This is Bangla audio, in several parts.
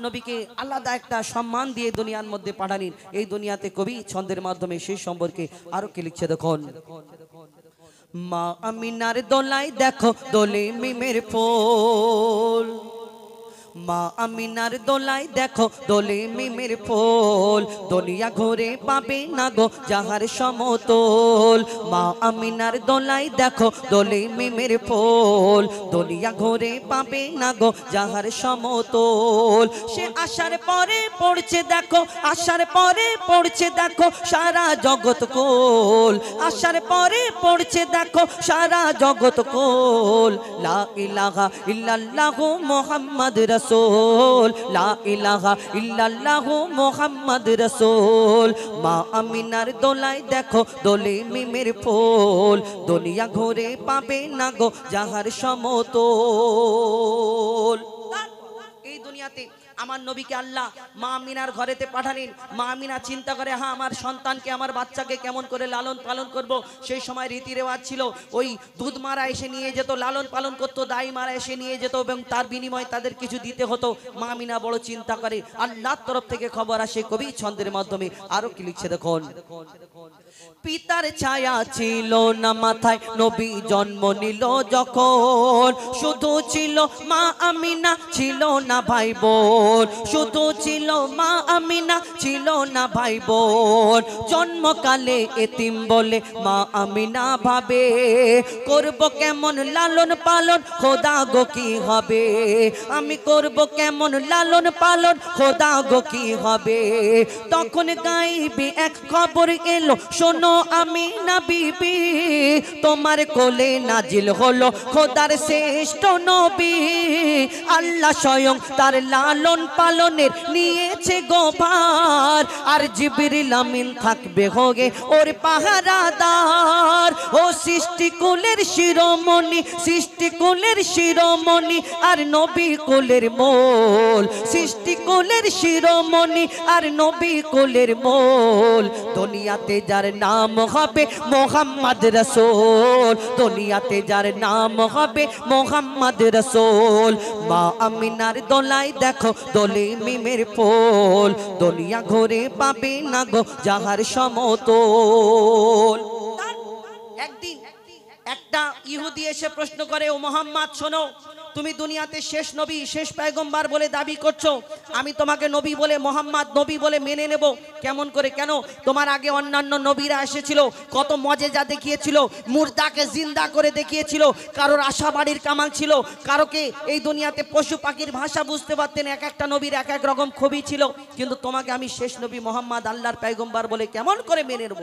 নবীকে আলাদা একটা সম্মান দিয়ে দুনিয়ার মধ্যে পাঠালেন। এই দুনিয়াতে কবি ছন্দের মাধ্যমে সেই সম্পর্কে আরো কি লিখছে দেখুন। মা আমিনার দোলায় দেখো দোলে মিমের ফুল, মা আমিনার দোলায় দেখো দোলে মিমের ফুল, দুনিয়া ঘুরে পাবে না গো যাহার সমতল। মা আমিনার দোলায় দেখো দোলে মিমের ফুল, দুনিয়া ঘুরে পাবে না গো যাহার সমতল। সে আসার পরে পড়ছে দেখো, আসার পরে পড়ছে দেখো সারা জগৎ কোল, আসার পরে পড়ছে দেখো সারা জগৎ কোল। লা ইলাহা ইল্লাল্লাহু মুহাম্মাদ রাসূল, লা ইলাহা ইল্লাল্লাহু মুহাম্মাদ রাসূল। মা আমিনার দোলায় দেখো দোলে মিমের ফুল, দুনিয়া ঘুরে পাবে না গো যাহার সমতল। এই দুনিয়াতে আমার নবীকে আল্লাহ মা আমিনার ঘরেতে পাঠালেন। মা আমিনা চিন্তা করে, হ্যাঁ আমার সন্তানকে আমার বাচ্চাকে কেমন করে লালন পালন করব। সেই সময় রীতি রেওয়াজ ছিল ওই দুধ মারা এসে নিয়ে যেত, লালন পালন করতো, দাই মারা এসে নিয়ে যেত এবং তার বিনিময়ে তাদের কিছু দিতে হতো। মা আমিনা বড় চিন্তা করে, আল্লাহর তরফ থেকে খবর আসে কবি ছন্দের মাধ্যমে আরো কি লিখছে দেখুন। পিতার ছায়া ছিল না মাথায় নবী জন্ম নিল যখন, শুধু ছিল মা আমিনা ছিল না ভাই বোন, শুধু ছিল মা আমিনা ছিল না ভাই বোন। জন্মকালে এতিম বলে মা আমিনা ভাবে, করব কেমন লালন পালন খোদা গো কি হবে, আমি করব কেমন লালন পালন খোদা গো কি হবে। তখন গাইবি এক খবর এলো, শোনো আমিনা বিবি, তোমার কোলে নাজিল হলো খোদার শ্রেষ্ঠ নবী। আল্লাহ স্বয়ং তার লালন পালনের নিয়েছে গোভার, আর জিবরিল আমিন থাকবে হোগে ওর পাহারাদার। ও সৃষ্টি কুলের শিরোমণি, সৃষ্টি কুলের শিরোমণি আর নবী কুলের মোল, সৃষ্টি কুলের শিরোমণি আর নবী কুলের মোল। দুনিয়াতে যার নাম হবে মুহাম্মদ রাসূল, দুনিয়াতে যার নাম হবে মুহাম্মদ রাসূল। মা আমিনার দোলায় দেখো দোলে মিমের ফুল, দুনিয়া ঘুরে পাবে না গো যাহার সমতল। একদিন একটা ইহুদি এসে প্রশ্ন করে, ও মুহাম্মদ শোনো, তুমি দুনিয়াতে শেষ নবী শেষ পয়গম্বর বলে দাবি করছো, আমি তোমাকে নবী বলে মুহাম্মদ নবী বলে মেনে নেব কেমন করে? কেন তোমার আগে অন্যান্য নবীরা এসেছিল, কত মজেজা দেখিয়েছিল, মুর্দাকে জিন্দা করে দেখিয়েছিল, কারোর আশাবাড়ির কামাল ছিল, কারোকে এই দুনিয়াতে পশু পাখির ভাষা বুঝতে পারতেন, এক একটা নবীর এক এক রকম ছবি ছিল, কিন্তু তোমাকে আমি শেষ নবী মুহাম্মদ আল্লাহর পয়গম্বর বলে কেমন করে মেনে নেব,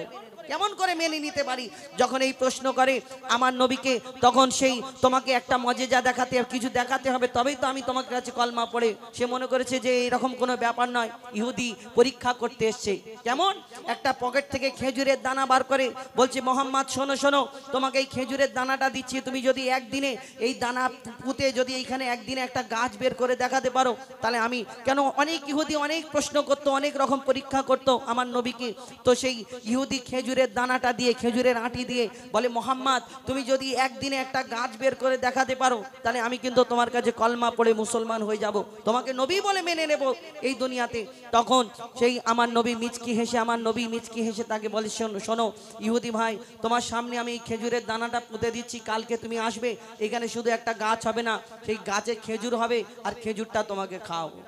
কেমন করে মেনে নিতে পারি? যখন এই প্রশ্ন করে আমার নবীকে, তখন সেই তোমাকে একটা মজেজা দেখাতে কিছু দেখাতে হবে তবেই তো আমি তোমার কাছে কলমা পড়ে। সে মনে করেছে যে এরকম কোনো ব্যাপার নয়, ইহুদি পরীক্ষা করতে এসছে। কেমন একটা পকেট থেকে খেজুরের দানা বার করে বলছে, মোহাম্মদ শোনো শোনো, তোমাকে এই খেজুরের দানাটা দিচ্ছি, তুমি যদি একদিনে এই দানা পুঁতে যদি এইখানে একদিনে একটা গাছ বের করে দেখাতে পারো তাহলে আমি। কেন অনেক ইহুদি অনেক প্রশ্ন করতো, অনেক রকম পরীক্ষা করতো আমার নবীকে। তো সেই ইহুদি খেজুরের দানাটা দিয়ে, খেজুরের আঁটি দিয়ে বলে, মোহাম্মদ তুমি যদি একদিনে একটা গাছ বের করে দেখাতে পারো তাহলে আমি কিন্তু তোমার কাছে কলমা পড়ে মুসলমান হয়ে যাব, তোমাকে নবী বলে মেনে নেব এই দুনিয়াতে। তখন সেই আমার নবী মিচকি হেসে, আমার নবী মিচকি হেসে তাকে বলে, শোনো ইহুদি ভাই, তোমার সামনে আমি এই খেজুরের দানাটা পুঁতে দিচ্ছি, কালকে তুমি আসবে, এখানে শুধু একটা গাছ হবে না, সেই গাছে খেজুর হবে আর খেজুরটা তোমাকে খাওয়াবো।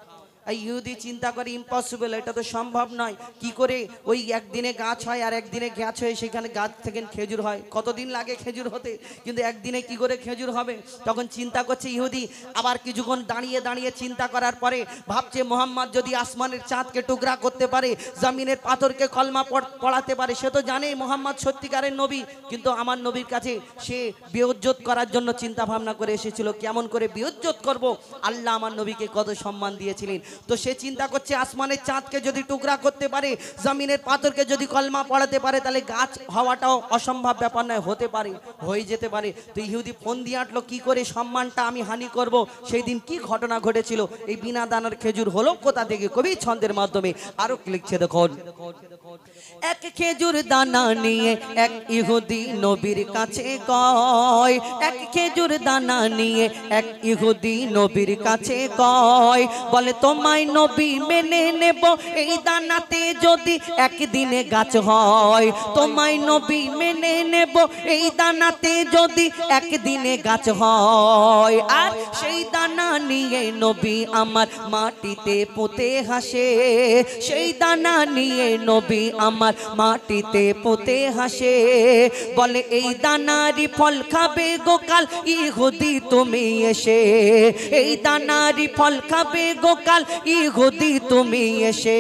ইহুদি চিন্তা করে ইম্পসিবল, এটা তো সম্ভব নয়, কি করে ওই একদিনে গাছ হয় আর একদিনে গাছ হয়ে সেখানে গাছ থেকে খেজুর হয়, কতদিন লাগে খেজুর হতে, কিন্তু একদিনে কি করে খেজুর হবে? তখন চিন্তা করছে ইহুদি, আবার কিছুক্ষণ দাঁড়িয়ে দাঁড়িয়ে চিন্তা করার পরে ভাবছে, মোহাম্মদ যদি আসমানের চাঁদকে টুকরা করতে পারে, জমিনের পাথরকে কলমা পড়াতে পারে, সে তো জানে মোহাম্মদ সত্যিকারের নবী, কিন্তু আমার নবীর কাছে সে বেইজ্জত করার জন্য চিন্তা ভাবনা করে এসেছিল, কেমন করে বেইজ্জত করব। আল্লাহ আমার নবীকে কত সম্মান দিয়েছিলেন, তো সে চিন্তা করছে আসমানের চাঁদকে যদি টুকরা করতে পারে, জমিনের পাথরকে যদি কলমা পড়াতে পারে, তাহলে গাছ হওয়াটাও অসম্ভব ব্যাপার নয়, হতে পারে, হয়ে যেতে পারে। তো ইহুদি ফোন দিয়ে আটলো, কি করে সম্মানটা আমি হানি করব? সেই দিন কি ঘটনা ঘটেছিল, এই বিনা দানার খেজুর হলো কোথা থেকে? কবি ছন্দের মাধ্যমে আরো লিখছে দেখুন। এক খেজুর দানা নিয়ে এক ইহুদি নবীর কাছে কয়, এক খেজুর দানা নিয়ে এক ইহুদি নবীর কাছে কয়, বলে তোমরা তোমায় নবী মেনে নেব এই দানাতে যদি একদিনে গাছ হয়, তোমায় নবী মেনে নেব এই দানাতে যদি একদিনে গাছ হয়। আর সেই দানা নিয়ে নবী আমার মাটিতে পুঁতে হাসে, সেই দানা নিয়ে নবী আমার মাটিতে পুঁতে হাসে। বলে এই দানারি ফল খাবে গোকাল ইহুদি তুমি এসে, এই দানারি ফল খাবে গোকাল ইহুদি তুমি এসে।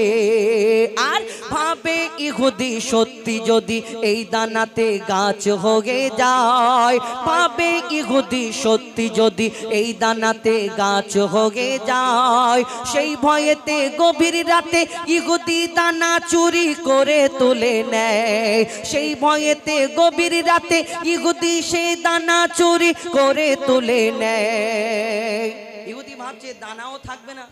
আর ভাবে ইহুদি সত্যি যদি এই দানাতে গাছ হয়ে যায়, ভাবে ইহুদি সত্যি যদি এই দানাতে গাছ হয়ে যায়, সেই ভয়েতে গভীর রাতে ইহুদি দানা চুরি করে তুলে নেয়, সেই ভয়েতে গভীর রাতে ইহুদি সেই দানা চুরি করে তুলে নেয়। ইহুদি ভাবছে দানাও থাকবে না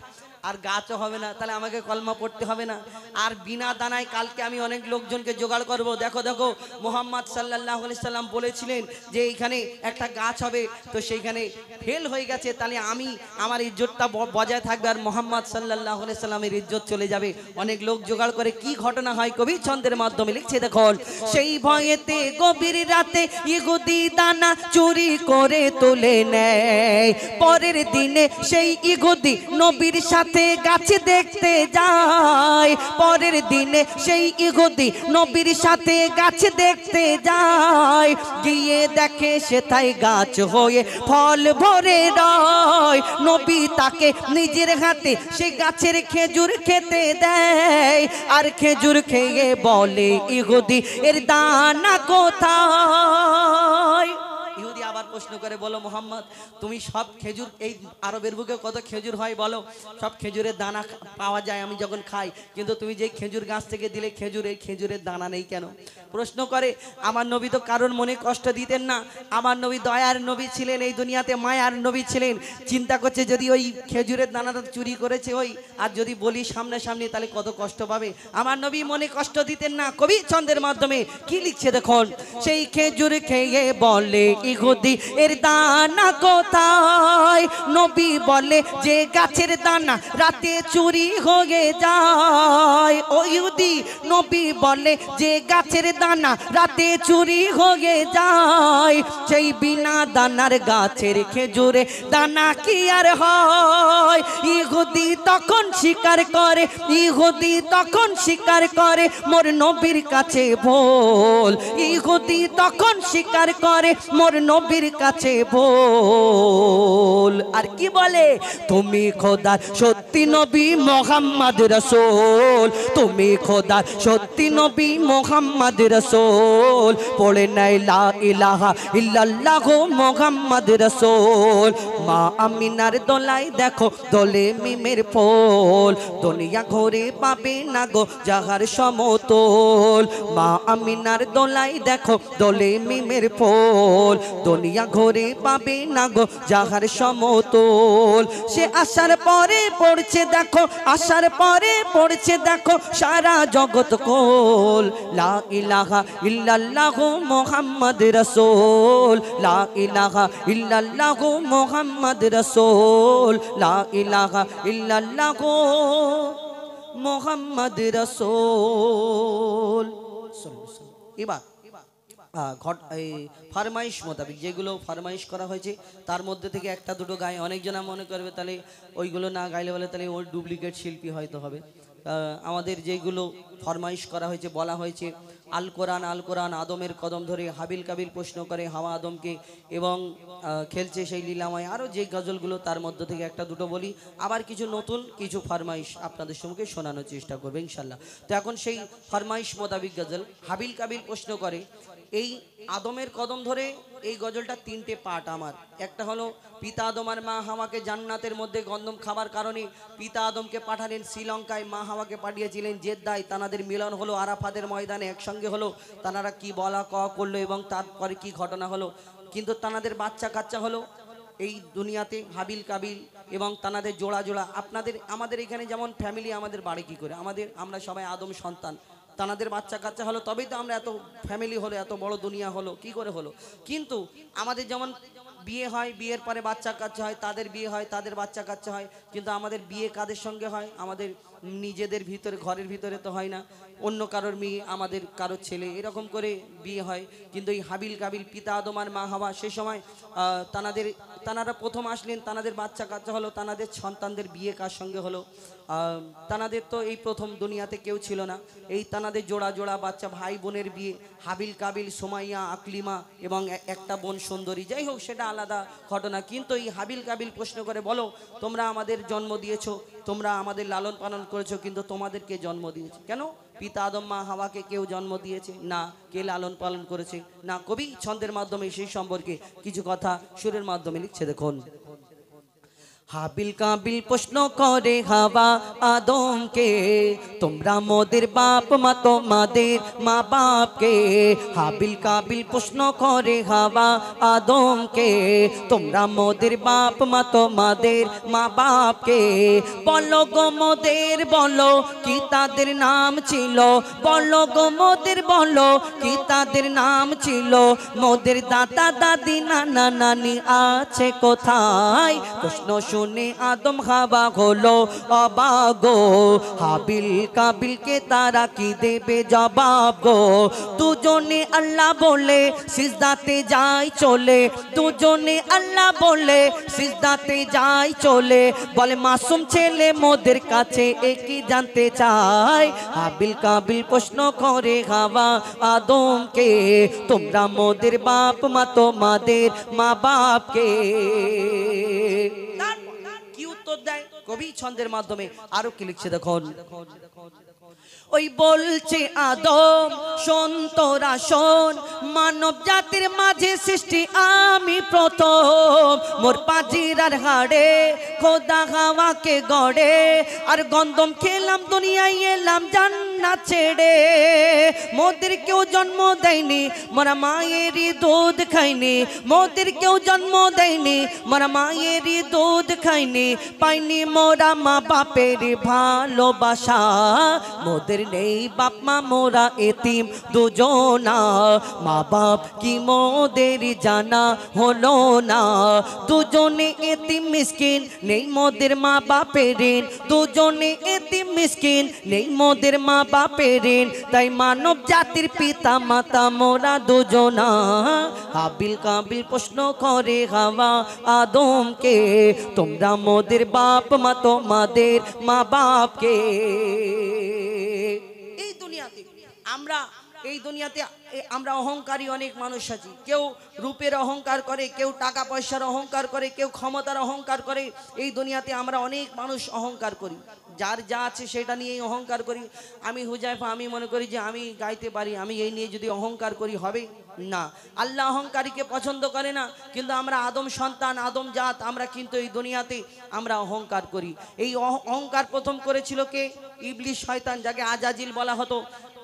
আর গাছও হবে না, তাহলে আমাকে কলমা পড়তে হবে না, আর বিনা দানায় কালকে আমি অনেক লোকজনকে জোগাড় করব। দেখো দেখো মুহাম্মদ সাল্লাল্লাহু আলাইহি সাল্লাম বলেছিলেন যে এইখানে একটা গাছ হবে, তো সেইখানে ফেল হয়ে গেছে, তাহলে আমি আমার ইজ্জতটা বজায় থাকবে আর মুহাম্মদ সাল্লাল্লাহু আলাইহি সাল্লামের ইজ্জত চলে যাবে। অনেক লোক জোগাড় করে কি ঘটনা হয় কবি ছন্দের মাধ্যমে লিখছে দেখুন। সেই ভয়েতে গভীর রাতে ইহুদি দানা চুরি করে তুলে নেয়, পরের দিনে সেই ইহুদি নবীর সাথে গাছ দেখতে যায়, পরের দিনে সেই ইহুদি নবীর সাথে গাছ দেখতে যায়, গিয়ে দেখে সেথায় গাছ হয়ে ফল ভরে রয়। নবী তাকে নিজের হাতে সেই গাছের খেজুর খেতে দেয়, আর খেজুর খেয়ে বলে ইহুদি এর দানা কোথায়? ইহুদি আবার প্রশ্ন করে, বলো মোহাম্মদ তুমি সব খেজুর এই আরবের বুকে কত খেজুর হয় বলো, সব খেজুরের দানা পাওয়া যায় আমি যখন খাই, কিন্তু তুমি যে খেজুর গাছ থেকে দিলে খেজুরের দানা নেই কেন? প্রশ্ন করে। আমার নবী তো কারোর মনে কষ্ট দিতেন না, আমার নবী দয়ার নবী ছিলেন, এই দুনিয়াতে মায়ার নবী ছিলেন। চিন্তা করছে যদি ওই খেজুরের দানাটা চুরি করেছে ওই, আর যদি বলি সামনাসামনি তাহলে কত কষ্ট পাবে। আমার নবী মনে কষ্ট দিতেন না। কবি ছন্দের মাধ্যমে কি লিখছে দেখুন। সেই খেজুর খেয়ে বলে ইহুদি এর দানা কোথায়? নবী বলে যে গাছের দানা রাতে চুরি হয়ে যায়। ও ইহুদি, নবী বলে যে গাছের দানা রাতে চুরি হয়ে যায়, সেই বিনা দানার গাছের খেজুরে দানা কি আর হয়? ইহুদি তখন স্বীকার করে, ইহুদি তখন স্বীকার করে মোর নবীর কাছে ভুল, ইহুদি তখন স্বীকার করে মোর নবীর কাছে ভুল। আর কি বলে, তুমি খোদার সত্যি নবী মুহাম্মদ রাসূল, তুমি খোদার সত্যি নবী মুহাম্মদ রাসূল, পড়ে নাই লা ইলাহা ইল্লাল্লাহু মুহাম্মদ রাসূল। মা আমিনার দোলাই দেখো দোলে মিমের ফুল, দুনিয়া ঘুরে পাবে না গো যাহার সমতল। মা আমিনার দোলাই দেখো দোলে মিমের ফুল, দুনিয়া ঘুরে পাবে না গো যাহার সমতল। সে আসার পরে পড়ছে দেখো, আসার পরে পড়ছে দেখো সারা জগৎ কোল। লা ইলাহা ইল্লাল্লাহু মুহাম্মদ রাসূল, লা ইলাহা ইল্লাল্লাহু মুহাম্মদ রাসূল, লা ইলাহা ইল্লাল্লাহু মুহাম্মদ রাসূল। এবার ফরমাইশ মোতাবেক যেগুলো ফরমাইশ করা হয়েছে তার মধ্যে থেকে একটা দুটো গায়ে অনেকজনা মনে করবে তাহলে ওইগুলো না গাইলে বলে তাহলে ওর ডুপ্লিকেট শিল্পী হয়তো হবে। আমাদের যেগুলো ফরমাইশ করা হয়েছে বলা হয়েছে আল কোরআন, আল কোরআন আদমের কদম ধরে হাবিল কাবিল প্রশ্ন করে হাওয়া আদমকে এবং খেলছে সেই লীলাময়, আরও যে গজলগুলো তার মধ্যে থেকে একটা দুটো বলি, আবার কিছু নতুন কিছু ফরমাইশ আপনাদের সম্মুখে শোনানোর চেষ্টা করবে ইনশাল্লাহ। তো এখন সেই ফরমাইশ মোতাবিক গজল হাবিল কাবিল প্রশ্ন করে। এই আদমের কদম ধরে এই গজলটা তিনটে পার্ট আমার। একটা হলো পিতা আদম আর মা হাওয়াকে জান্নাতের মধ্যে গন্ধম খাবার কারণে পিতা আদমকে পাঠালেন শ্রীলঙ্কায়, মা হাওয়াকে পাঠিয়েছিলেন জেদ্দায়, তানাদের মিলন হলো আরাফাতের ময়দানে একসঙ্গে হলো, তানারা কি বলা ক করলো এবং তারপরে কি ঘটনা হলো, কিন্তু তানাদের বাচ্চা কাচ্চা হলো এই দুনিয়াতে হাবিল কাবিল এবং তানাদের জোড়া জোড়া। আপনাদের আমাদের এখানে যেমন ফ্যামিলি আমাদের বাড়ি কি করে, আমরা সবাই আদম সন্তান, তানাদের বাচ্চা কাচ্চা হলো তবেই তো আমরা এত ফ্যামিলি হলো, এত বড় দুনিয়া হলো, কি করে হলো। কিন্তু আমাদের যেমন বিয়ে হয়, বিয়ের পরে বাচ্চা কাচ্চা হয়, তাদের বিয়ে হয়, তাদের বাচ্চা কাচ্চা হয়, কিন্তু আমাদের বিয়ে কাদের সঙ্গে হয়? আমাদের নিজেদের ভিতরে, ঘরের ভিতরে তো হয় না, অন্য কারোর মেয়ে, আমাদের কারোর ছেলে, এরকম করে বিয়ে হয়। কিন্তু এই হাবিল কাবিল, পিতা আদম আর মা হাওয়া, সে সময় তানারা প্রথম আসলেন, তানাদের বাচ্চা কাচ্চা হলো, তানাদের সন্তানদের বিয়ে কার সঙ্গে হলো? তানাদের তো এই প্রথম দুনিয়াতে কেউ ছিল না, এই তানাদের জোড়া জোড়া বাচ্চা ভাই বোনের বিয়ে, হাবিল কাবিল, সোমাইয়া, আকলিমা এবং একটা বোন সুন্দরী, যাই হোক সেটা আলাদা ঘটনা। কিন্তু এই হাবিল কাবিল প্রশ্ন করে, বলো তোমরা আমাদের জন্ম দিয়েছো, তোমরা আমাদের লালন পালন করেছো, কিন্তু তোমাদেরকে জন্ম দিয়েছে কেন? পিতা আদম মা হাওয়াকে কেউ জন্ম দিয়েছে না? কে লালন পালন করেছে না? কবি ছন্দের মাধ্যমে সেই সম্পর্কে কিছু কথা সুরের মাধ্যমে লিখছে, দেখুন। হাবিল কাবিল প্রশ্ন করে হাওয়া আদমকে, তোমরা মোদের বাপ মা, তোমাদের মা বাপকে। হাবিল কাবিল প্রশ্ন করে হাওয়া আদমকে, তোমরা মোদের বাপ মা, তোমাদের মা বাপকে। বলো গো মোদের, বলো কি তাদের নাম ছিল? বলো গো মোদের, বলো কি তাদের নাম ছিল? মোদের দাদা দাদি নানা নানি আছে কোথায়? প্রশ্ন শুনে আদম হাওয়া হলো অবাক গো, হাবিল কাবিলকে তারা কি দেবে জবাব গো? দুজনে আল্লাহ বলে সিজদাতে যায় চলে, দুজনে আল্লাহ বলে সিজদাতে যায় চলে। বলে মাসুম ছেলে মোদের কাছে একই জানতে চায়। হাবিল কাবিল প্রশ্ন করে হাওয়া আদমকে, তোমরা মোদের বাপ মা, তোমাদের মা বাপকে। কি উত্তর দেয় কবি ছন্দের মাধ্যমে? আরো কি লিখছে দেখুন। ওই বলছে আদম, শোন তোরা শোন, মানব জাতির মাঝে সৃষ্টি আমি প্রথম। মোর পাজিরার হাড়ে খোদা হাওয়াকে গড়ে, আর গন্ধম খেলাম দুনিয়ায় এলাম জান্নাত ছেড়ে। মোদের কেউ জন্ম দেয়নি, মোরা মায়েরই দুধ খাইনি। মোদের কেউ জন্ম দেয়নি, মোরা মায়েরই দুধ খাইনি। পাইনি মোরা মা বাপের ভালোবাসা, মোদের নেই বাপ মা, মোরা এতিম দুজনা। মা বাপ কি মোদের জানা হলো না, দুজনে এতিম মিসকিন, নেই মোদের মা বাপের ঋণ। দুজনে এতিম মিসকিন, নেই মোদের মা বাপের ঋণ। তাই মানব জাতির পিতা মাতা মোরা দুজনা। হাবিল কাবিল প্রশ্ন করে হাওয়া আদমকে, তোমরা মোদের বাপ মা, তোমাদের মা বাপকে। এই দুনিয়াতে আমরা, এই দুনিয়াতে আমরা অহংকারী অনেক মানুষ আছি। কেউ রূপের অহংকার করে, কেউ টাকা পয়সার অহংকার করে, কেউ ক্ষমতার অহংকার করে। এই দুনিয়াতে আমরা অনেক মানুষ অহংকার করি, যার যা আছে সেটা নিয়েই অহংকার করি। আমি হুজাইফা, আমি মনে করি যে আমি গাইতে পারি, আমি এই নিয়ে যদি অহংকার করি হবে না। আল্লাহ অহংকারীকে পছন্দ করে না, কিন্তু আমরা আদম সন্তান, আদম জাত, আমরা কিন্তু এই দুনিয়াতে আমরা অহংকার করি। এই অহংকার প্রথম করেছিল কে? ইবলিস শয়তান, যাকে আজাজিল বলা হতো।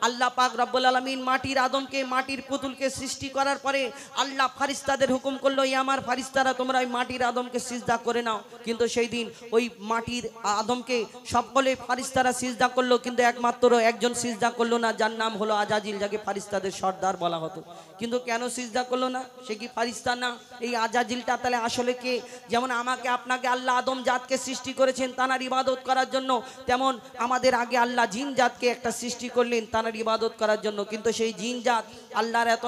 আল্লাহ পাক রব্বুল আলামিন মাটির আদমকে, মাটির পুতুলকে সৃষ্টি করার পরে আল্লাহ ফারিস্তাদের হুকুম করলো, এই আমার ফারিস্তারা তোমরা ওই মাটির আদমকে সিজদা করে নাও। কিন্তু সেই দিন ওই মাটির আদমকে সকলে ফারিস্তারা সিজদা করলো, কিন্তু একমাত্র একজন সিজদা করলো না, যার নাম হলো আজাজিল, যাকে ফারিস্তাদের সর্দার বলা হতো। কিন্তু কেন সিজদা করলো না? সে কি ফারিস্তা না? এই আজাজিলটা তাহলে আসলে কে? যেমন আমাকে আপনাকে আল্লাহ আদম জাতকে সৃষ্টি করেছেন তানার ইবাদত করার জন্য, তেমন আমাদের আগে আল্লাহ জিন জাতকে একটা সৃষ্টি করলেন তানার ইবাদত করার জন্য। কিন্তু সেই জিন জাত আল্লাহর এত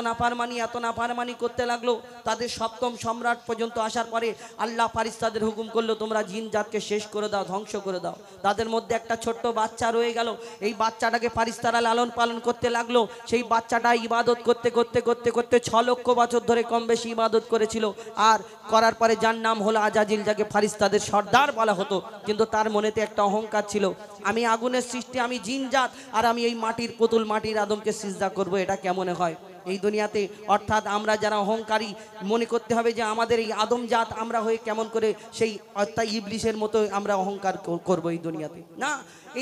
নাফরমানি করতে লাগলো, তাদের সপ্তম সম্রাট পর্যন্ত আসার পরে আল্লাহ ফারিস্তাদের হুকুম করলো, তোমরা জিন জাতকে শেষ করে দাও, ধ্বংস করে দাও। তাদের মধ্যে একটা ছোট্ট বাচ্চা রয়ে গেল, এই বাচ্চাটাকে ফারিস্তারা লালন পালন করতে লাগলো। সেই বাচ্চাটা ইবাদত করতে করতে করতে করতে 6 লক্ষ বছর ধরে কম বেশি ইবাদত করেছিল, আর করার পরে যার নাম হলো আজাজিল, যাকে ফারিস্তাদের সর্দার বলা হতো। কিন্তু তার মনেতে একটা অহংকার ছিল, আমি আগুনের সৃষ্টি, আমি জিন জাত, আর আমি এই মাটির পুতুল, মাটির আদমকে সিজদা করব, এটা কেমনে হয় এই দুনিয়াতে? অর্থাৎ আমরা যারা অহংকারী, মনে করতে হবে যে আমাদের এই আদম জাত আমরা হয়ে কেমন করে সেই অর্থাৎ ইবলিসের মতো আমরা অহংকার করব এই দুনিয়াতে? না,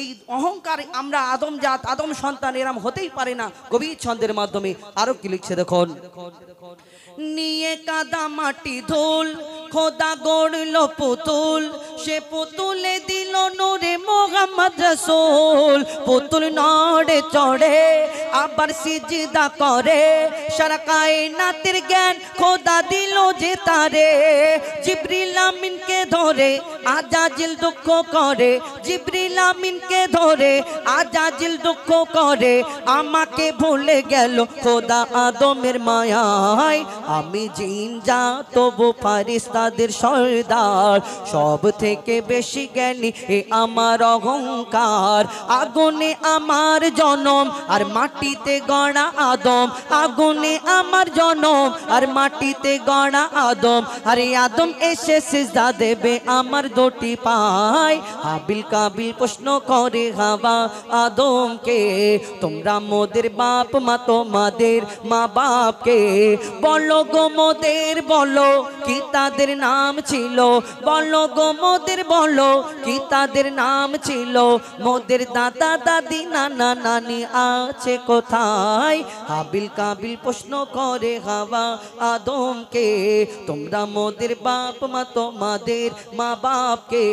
এই অহংকার, আমরা আদম জাত, আদম সন্তান, এরম হতেই পারে না। কবি ছন্দের মাধ্যমে আরো কি লিখছে দেখুন। নিয়ে কাদা মাটি ধুল খোদা গড়ল পুতুল, সে পুতুলে দিল নূরে মোহাম্মদ রাসূল। পুতুল নড়ে চড়ে আবার সিজদা করে, সারা কায়নাতের জ্ঞান খোদা দিল যে তারে। জিবরিল আমিনকে ধরে আজাজিল দুঃখ করে, জিবরিল আমিনকে ধরে আজাজিল দুঃখ করে। আমাকে ভুলে গেল খোদা আদমের মায়ায়। আমি জিন যা তবু ফারিস্তাদের সর্দার, সব থেকে বেশি জ্ঞানী এ আমার অহংকার। আগুনে আমার জনম আর মাটিতে গড়া আদম, আগুনে আমার জনম আর মাটিতে গড়া আদম। আরে আদম এসে সিজদা দেবে আমার দুটি পায়। হাবিল কাবিল প্রশ্ন করে হাওয়া আদমকে, তোমরা মোদের বাপ মা তোমাদের মা বাপকে বলো গো মোদের, বলো কি তাদের নাম ছিল, বলো গো মোদের, বলো কি তাদের নাম ছিল। মোদের দাদা দাদি নানা নানি আছে কোথায়? হাবিল কাবিল প্রশ্ন করে হাওয়া আদমকে, তোমরা মোদের বাপ মা তোমাদের মা বাপকে।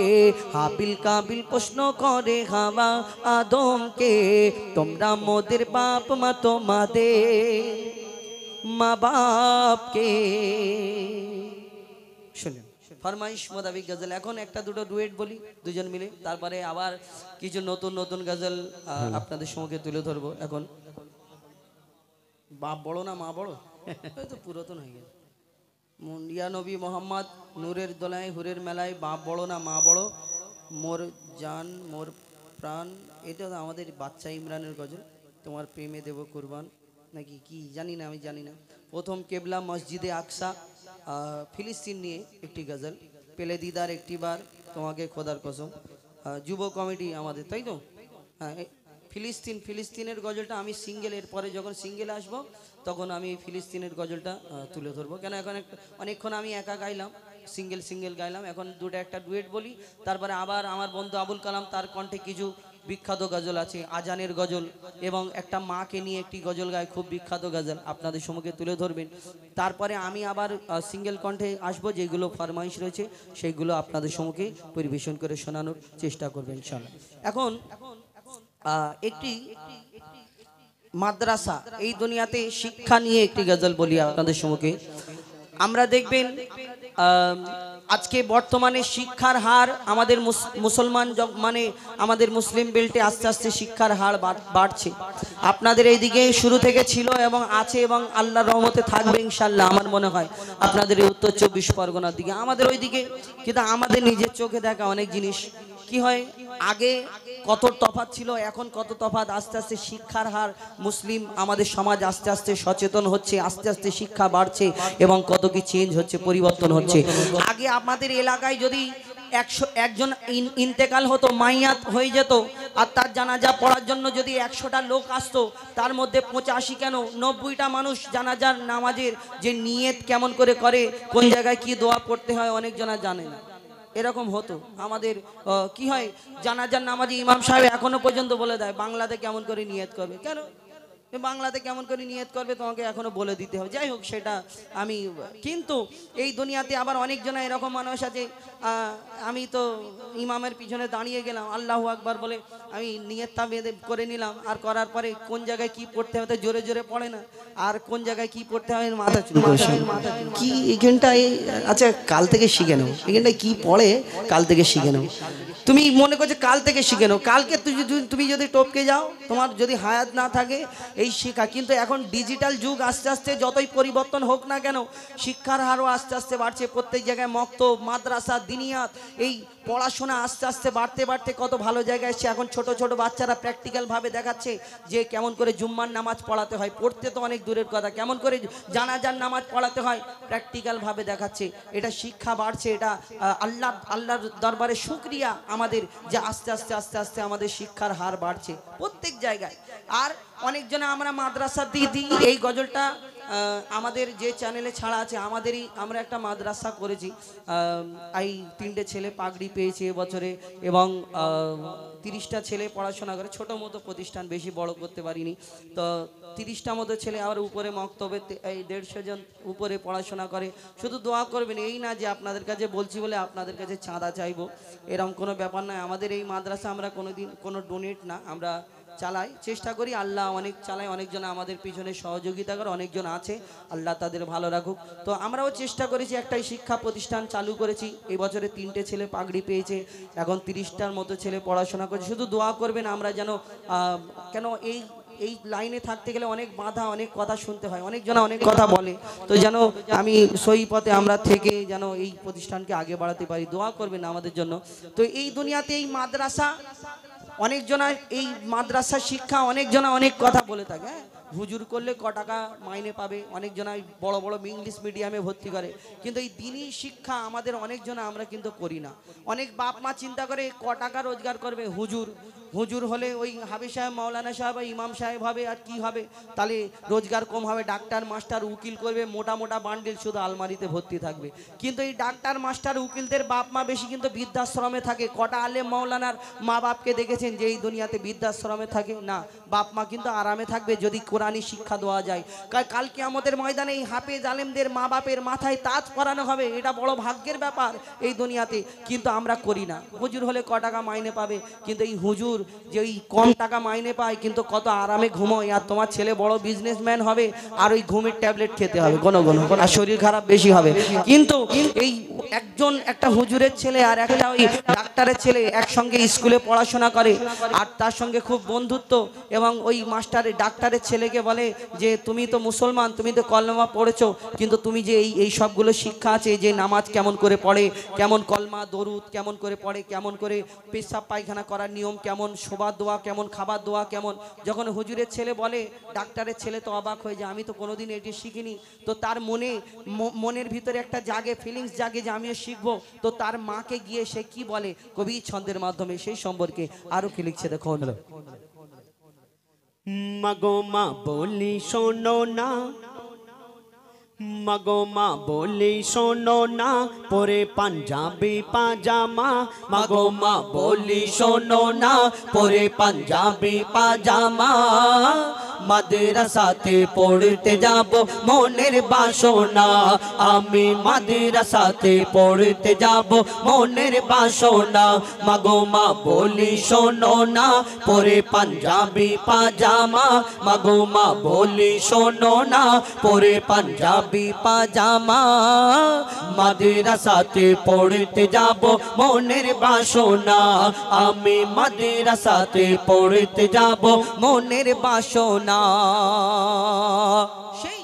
হাবিল কাবিল প্রশ্ন করে হাওয়া আদমকে, তোমরা মোদের বাপ মা তোমাদের মা বাপকে। শুনুন ফরমাইশ মোতাবিক গজল। এখন একটা দুটো ডুয়েট বলি দুজন মিলে, তারপরে আবার কিছু নতুন নতুন গজল আপনাদের সম্মুখে তুলে ধরবো। এখন বাপ বড় না মা বড়, তো পুরাতন হয়ে গেছে। ইয়া নবী মোহাম্মদ নূরের দোলায় হুরের মেলায়, বাপ বড় না মা বড়, মোর জান মোর প্রাণ। এটা আমাদের বাচ্চা ইমরানের গজল। তোমার প্রেমে দেব কুরবান নাকি কি জানি না, আমি জানি না। প্রথম কেবলা মসজিদে আকসা ফিলিস্তিন নিয়ে একটি গজল। পেলে দিদার একটি বার তোমাকে খোদার কসম, যুব কমিটি আমাদের, তাই তো? হ্যাঁ, ফিলিস্তিনের গজলটা আমি সিঙ্গেল, এরপরে যখন সিঙ্গেলে আসবো তখন আমি ফিলিস্তিনের গজলটা তুলে ধরবো। কেন এখন অনেকক্ষণ আমি একা গাইলাম, সিঙ্গেল গাইলাম। এখন দুটো একটা ডুয়েট বলি, তারপরে আবার আমার বন্ধু আবুল কালাম তার কণ্ঠে কিছু বিখ্যাত গজল আছে, আজানের গজল এবং একটা মাকে নিয়ে একটি গজল গায়, খুব বিখ্যাত গজল আপনাদের সম্মুখে তুলে ধরবেন। তারপরে আমি আবার সিঙ্গেল কণ্ঠে আসবো, যেগুলো ফরমাইশ রয়েছে সেইগুলো আপনাদের সম্মুখে পরিবেশন করে শোনানোর চেষ্টা করবেন ইনশাআল্লাহ। এখন একটি মাদ্রাসা, এই দুনিয়াতে শিক্ষা নিয়ে একটি গজল বলি আপনাদের সম্মুখে। আমরা দেখবেন আজকে বর্তমানে শিক্ষার হার আমাদের মুসলমান মানে আমাদের মুসলিম বেল্টে আস্তে আস্তে শিক্ষার হার বাড়ছে। আপনাদের এইদিকে শুরু থেকে ছিল এবং আছে এবং আল্লাহর রহমতে থাকবে ইনশাল্লাহ। আমার মনে হয় আপনাদের এই উত্তর 24 পরগনার দিকে, আমাদের ওইদিকে, কিন্তু আমাদের নিজের চোখে দেখা অনেক জিনিস কি হয়, আগে কত তফাৎ ছিল, এখন কত তফাৎ। আস্তে আস্তে শিক্ষার হার মুসলিম আমাদের সমাজ আস্তে আস্তে সচেতন হচ্ছে, আস্তে আস্তে শিক্ষা বাড়ছে এবং কত কি চেঞ্জ হচ্ছে, পরিবর্তন হচ্ছে। আগে আমাদের এলাকায় যদি একজন ইন্তেকাল হতো, মাইয়াত হয়ে যেত, আর তার জানাজা পড়ার জন্য যদি 100টা লোক আসতো, তার মধ্যে 85 কেন 90টা মানুষ জানাজার নামাজের যে নিয়ত কেমন করে, কোন জায়গায় কি দোয়া পড়তে হয় অনেক জনা জানে না। এরকম হতো আমাদের। কি হয়, জানাজার নামাজি ইমাম সাহেব এখনো পর্যন্ত বলে দেয় বাংলাতে কেমন করে নিয়ত করবে। কেন বাংলাতে কেমন করে নিয়ত করবে তোমাকে এখনো বলে দিতে হবে। যাই হোক, সেটা আমি, কিন্তু এই দুনিয়াতে আবার অনেকজনা এরকম মানুষ আছে, আমি তো ইমামের পিছনে দাঁড়িয়ে গেলাম, আল্লাহু আকবার বলে আমি নিয়তটা বেঁধে করে নিলাম, আর করার পরে কোন জায়গায় কি পড়তে হবে জোরে জোরে পড়ে না, আর কোন জায়গায় কি পড়তে হবে মাথা কি এখানটায়। আচ্ছা, কাল থেকে শিখে নাও, এখানটায় কি পড়ে কাল থেকে শিখে নাও। তুমি মনে করছো কাল থেকে শিখে নাও, কালকে তুমি যদি টপকে যাও, তোমার যদি হায়াত না থাকে এই শেখা। কিন্তু এখন ডিজিটাল যুগ, আস্তে আস্তে যতই পরিবর্তন হোক না কেন, শিক্ষার হারও আস্তে আস্তে বাড়ছে। প্রত্যেক জায়গায় মক্তব, মাদ্রাসা, দিনিয়াত, এই পড়াশোনা আস্তে আস্তে বাড়তে বাড়তে কত ভালো জায়গায় এসছে। এখন ছোট ছোট বাচ্চারা প্র্যাকটিক্যালভাবে দেখাচ্ছে যে কেমন করে জুম্মার নামাজ পড়াতে হয়। পড়তে তো অনেক দূরের কথা, কেমন করে জানাজার নামাজ পড়াতে হয় প্র্যাকটিক্যালভাবে দেখাচ্ছে। এটা শিক্ষা বাড়ছে, এটা আল্লাহর দরবারে শুকরিয়া আমাদের যে আস্তে আস্তে আস্তে আস্তে আমাদের শিক্ষার হার বাড়ছে প্রত্যেক জায়গায়। আর অনেকজনে আমরা মাদ্রাসা দিই, এই গজলটা আমাদের যে চ্যানেলে ছাড়া আছে, আমরা একটা মাদ্রাসা করেছি। এই 3টে ছেলে পাগড়ি পেয়েছে এবছরে এবং 30টা ছেলে পড়াশোনা করে, ছোট মতো প্রতিষ্ঠান, বেশি বড় করতে পারিনি। তো 30টা মতো ছেলে, আর উপরে মক্তবে এই 150 জন উপরে পড়াশোনা করে। শুধু দোয়া করবেন, এই না যে আপনাদের কাছে বলছি বলে আপনাদের কাছে চাঁদা চাইবো, এরকম কোনো ব্যাপার নয়। আমাদের এই মাদ্রাসা আমরা কোনোদিন কোনো ডোনেট না, আমরা চালাই, চেষ্টা করি। আল্লাহ অনেক চালায়, অনেকজন আমাদের পিছনে সহযোগিতা করে, অনেকজন আছে, আল্লাহ তাদের ভালো রাখুক। তো আমরাও চেষ্টা করেছি, একটাই শিক্ষা প্রতিষ্ঠান চালু করেছি। এই বছরে 3টে ছেলে পাগড়ি পেয়েছে, এখন 30টার মতো ছেলে পড়াশোনা করছে। শুধু দোয়া করবেন আমরা যেন, কেন এই লাইনে থাকতে গেলে অনেক বাধা, অনেক কথা শুনতে হয়, অনেকজন অনেক কথা বলে, তো যেন আমি সহি পথে আমরা থেকে যেন এই প্রতিষ্ঠানকে আগে বাড়াতে পারি। দোয়া করবেন আমাদের জন্য। তো এই দুনিয়াতে এই মাদ্রাসা, অনেকজনা এই মাদ্রাসা শিক্ষা অনেকজনা অনেক কথা বলে থাকে। হ্যাঁ, হুজুর করলে ক টাকা মাইনে পাবে, অনেকজনাই বড় বড় ইংলিশ মিডিয়ামে ভর্তি করে, কিন্তু এই দিনই শিক্ষা আমাদের অনেকজনা আমরা কিন্তু করি না। অনেক বাপ মা চিন্তা করে ক টাকা রোজগার করবে, হুজুর হলে ওই হাবিব সাহেব, মাওলানা সাহেব, ইমাম সাহেব হবে, আর কি হবে, তাহলে রোজগার কম হবে। ডাক্তার মাস্টার উকিল করবে, মোটা মোটা বান্ডিল শুধু আলমারিতে ভর্তি থাকবে। কিন্তু এই ডাক্তার মাস্টার উকিলদের বাপ মা বেশি কিন্তু বৃদ্ধাশ্রমে থাকে। কটা আলেম মাওলানার মা বাপকে দেখেছেন যে এই দুনিয়াতে বৃদ্ধাশ্রমে থাকে? না, বাপ মা কিন্তু আরামে থাকবে যদি কোরআনী শিক্ষা দেওয়া যায়। কাল কিয়ামতের ময়দানে এই হাফেজ আলেমদের মা বাপের মাথায় তাজ পরানো হবে, এটা বড় ভাগ্যের ব্যাপার এই দুনিয়াতে, কিন্তু আমরা করি না। হুজুর হলে ক টাকা মাইনে পাবে, কিন্তু এই হুজুর যে ওই কম টাকা মাইনে পায় কিন্তু কত আরামে ঘুমোয়, আর তোমার ছেলে বড় বিজনেসম্যান হবে আর ওই ঘুমের ট্যাবলেট খেতে হবে কোনো, আর শরীর খারাপ বেশি হবে। কিন্তু এই একটা হুজুরের ছেলে আর একটা ওই ডাক্তারের ছেলে একসঙ্গে স্কুলে পড়াশোনা করে, আর তার সঙ্গে খুব বন্ধুত্ব, এবং ওই মাস্টারের ডাক্তারের ছেলেকে বলে যে তুমি তো মুসলমান, তুমি তো কলমা পড়েছো, কিন্তু তুমি যে এই সবগুলো শিক্ষা আছে, যে নামাজ কেমন করে পড়ে, কেমন কলমা দরুদ কেমন করে পড়ে, কেমন করে পেশাব পায়খানা করার নিয়ম কেমন, শোবার দোয়া কেমন, খাবার দোয়া কেমন। যখন হুজুরের ছেলে বলে, ডাক্তারের ছেলে তো অবাক হয়ে যায়, আমি তো কোনোদিন এটি শিখিনি। তো তার মনের ভিতরে একটা জাগে, ফিলিংস জাগে যে আমিও শিখবো। তো তার মাকে গিয়ে সে কি বলে কবি ছন্দের মাধ্যমে, সেই সম্পর্কে আরো কি লিখছে দেখো। মাগো মা বলি শোনো না, মাগো মা বলি শোনো না, পরে পাঞ্জাবি পাজামা। মাগো মা বলি শোনো না, পরে পাঞ্জাবি পাজামা। মাদ্রাসাতে পড়তে যাব মনের বাসনা, আমি মাদ্রাসাতে পড়তে যাব মনের বাসনা। মাগো মা বলি শোনো না, পরে পাঞ্জাবি পাজামা। মাগো মা বলি শোনো না, পরে পাঞ্জাবি পাজামা। মাদ্রাসাতে পড়তে যাব মনের বাসনা, আমি মাদ্রাসাতে পড়তে যাব মনের বাসনা। সেই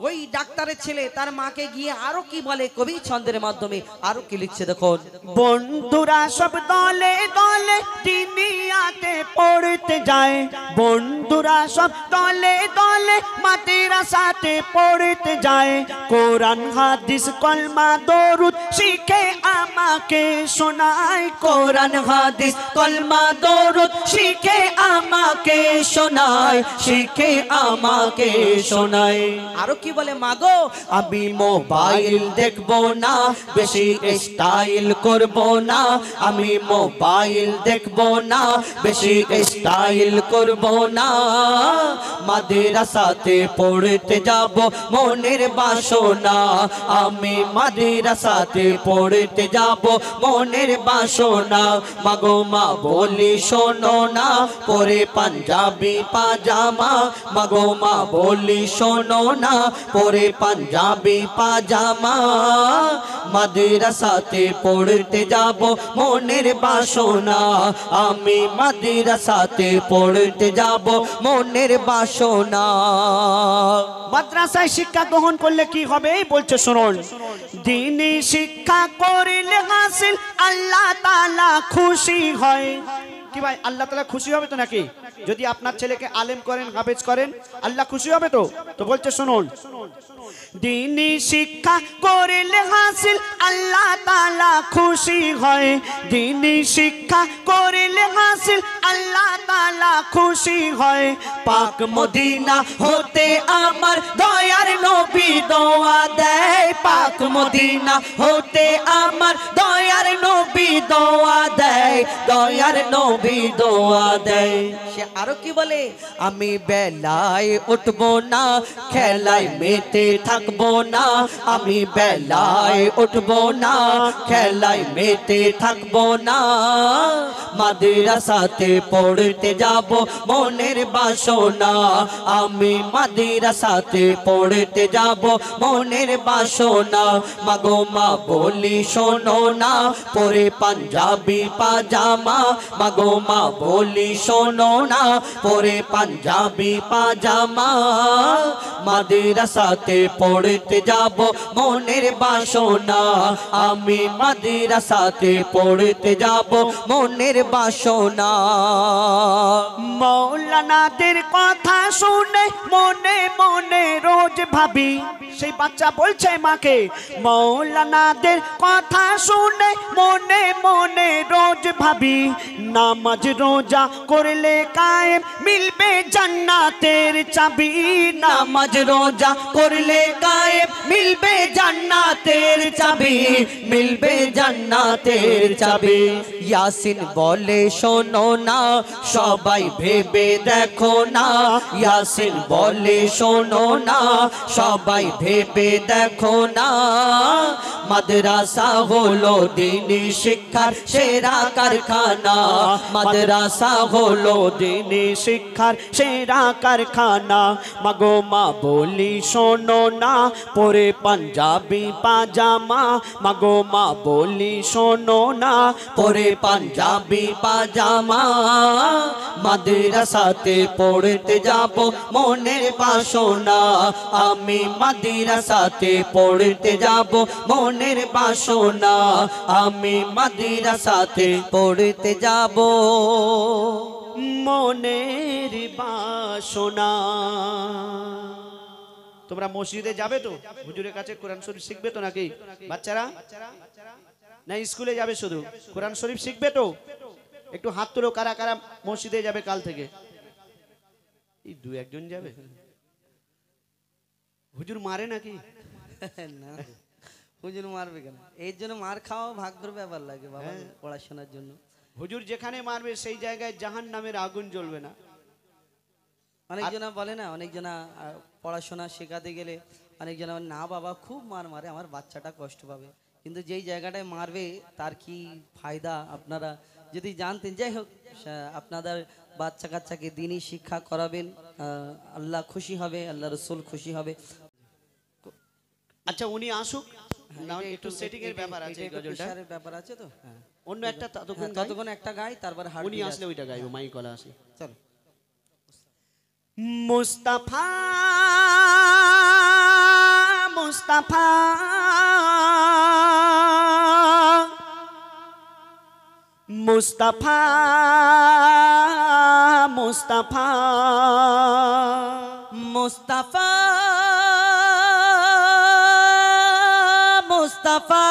ওই ডাক্তারের ছেলে তার মাকে গিয়ে আরো কি বলে কবি ছন্দের মাধ্যমে, আরো কি লিখছে দেখুন। বন্ধুরা সব দলে দলে দুনিয়াতে পড়তে যায়, বন্ধুরা সব দলে দলে মাদ্রাসাতে পড়তে যায়। কোরআন হাদিস কলমা দরুদ শিখে আমাকে শোনায়, কোরআন হাদিস কলমা দরুদ শিখে আমাকে শোনায়, শিখে আমাকে শোনায়। আরো কি বলে, মাগো আমি মোবাইল দেখবো না, বেশি স্টাইল করবো না। আমি মোবাইল দেখবো না, বেশি স্টাইল করবো না। মাদ্রাসাতে পড়তে যাব মনের বাসনা, আমি মাদ্রাসাতে পড়তে যাব মনের বাসনা। মাগো মা বলি শোনো না, পরে পাঞ্জাবি পাজামা। মাগো মা বলি শোনো না, পরে পাঞ্জাবি পাজামা। মাদ্রাসাতে পড়তে যাব মনের বাসনা, আমি মাদ্রাসাতে পড়তে যাব মনের বাসনা। মাদ্রাসায় শিক্ষা গ্রহণ করলে কি হবে বলছে শুনুন। দ্বীনি শিক্ষা করিলে হাসিল আল্লাহ তাআলা খুশি হয়। কি ভাই, আল্লাহ তাআলা খুশি হবে তো নাকি? যদি আপনার ছেলেকে আলেম করেন, হাফেজ করেন, আল্লাহ খুশি হবে তো? তো বলছে শুনুন, দ্বীনি শিক্ষা করিলে হাসিল আল্লাহ তাআলা খুশি হয়। দ্বীনি শিক্ষা করিলে হাসিল আল্লাহ তাআলা খুশি হয়। পাক মদিনা হতে আমার দয়ার নবী দোয়া দেয়, পাক মদিনা হতে আমার দয়ার নবী দোয়া দেয়, দয়ার নবী দোয়া দেয়। সে আরো কি বলে, আমি বেলায় উঠবো না, খেলায় মেতে থাকবো না, আমি বেলায় উঠবো না, খেলায় মেতে থাকবো না, মাদ্রাসাতে পড়তে যাব মনের বাসনা, আমি মাদ্রাসাতে পড়তে যাব মনের বাসনা। মাগো মা বলি শোনো না, পরে পাঞ্জাবি পাজামা, মাগো মা বলি শোনো না, পরে পাঞ্জাবি পাজামা, মাদ্রাসাতে পড়তে যাব মনের বাসনা, আমি মাদ্রাসাতে পড়তে যাব মনের বাসনা। মৌলানাদের কথা শুনে মনে মনে রোজ ভাবি, সেই বাচ্চা বলছে মাকে, মৌলানাদের কথা শুনে মনে মনে রোজ ভাবি, নামাজ রোজা করলে কায়েম মিলবে জান্নাতের চাবি, নামাজ রোজা করলে কায়েম মিলবে জান্নাতের চাবি, মিলবে জান্নাতের চাবি। ইয়াসিন বলে শোনো না, সবাই ভেবে দেখো না, ইয়াসিন বলে শোনো না, সবাই ভেবে দেখো না, মাদ্রাসা হলো দ্বীনি শিক্ষার সেরা কারখানা, মাদ্রাসা হলো দ্বীনি শিক্ষার সেরা কারখানা। মাগো মা বলি শোনো না, পরে পাঞ্জাবি পাজামা, মাগো মা বলি শোনো না, পরে পাঞ্জাবি পাজামা, মাদ্রাসাতে পড়তে যাব মনের বাসনা, আমি মাদ্রাসাতে পড়তে যাব মনের বাসনা, আমি মাদ্রাসাতে পড়তে যাব মনের বাসনা। তোমরা মসজিদে যাবে তো, হুজুরের কাছে কোরআন শরীফ শিখবে তো নাকি বাচ্চারা? না স্কুলে যাবে শুধু কোরআন শরীফ শিখবে তো? একটু হাত তুলো, কারা কারা মসজিদে যাবে কাল থেকে? এই দু একজন যাবে। হুজুর মারে নাকি? না, হুজুর মারবে কেন? এই জন্য মার খাওয়া ভাগ্যের ব্যাপার লাগে বাবা, পড়াশোনার জন্য। হুজুর যেখানে মারবে সেই জায়গায় জাহান্নামের আগুন জ্বলবে না। অনেকজনা বলে না, অনেকজনা পড়াশোনা শেখাতে গেলে অনেকজনা না বাবা খুব মার মারে, আমার বাচ্চাটা কষ্ট পাবে, কিন্তু যেই জায়গাটায় মারবে তার কি ফায়দা আপনারা যদি জানতেন। যাই হোক, আপনাদের বাচ্চা কাচ্চাকে দিনই শিক্ষা করাবেন, আল্লাহ খুশি হবে, আল্লাহ রসুল খুশি হবে। আচ্ছা উনি আসুক, না একটু সেটিং এর ব্যাপার আছে, এই গজলটার ব্যাপার আছে তো। অন্য একটা ততক্ষণ একটা গাই, তারপর উনি আসলে ওইটা গাইবো, মাইক কলা আসে। চলো। মুস্তাফা মুস্তাফা মুস্তাফা মুস্তাফা মুস্তাফা মুস্তাফা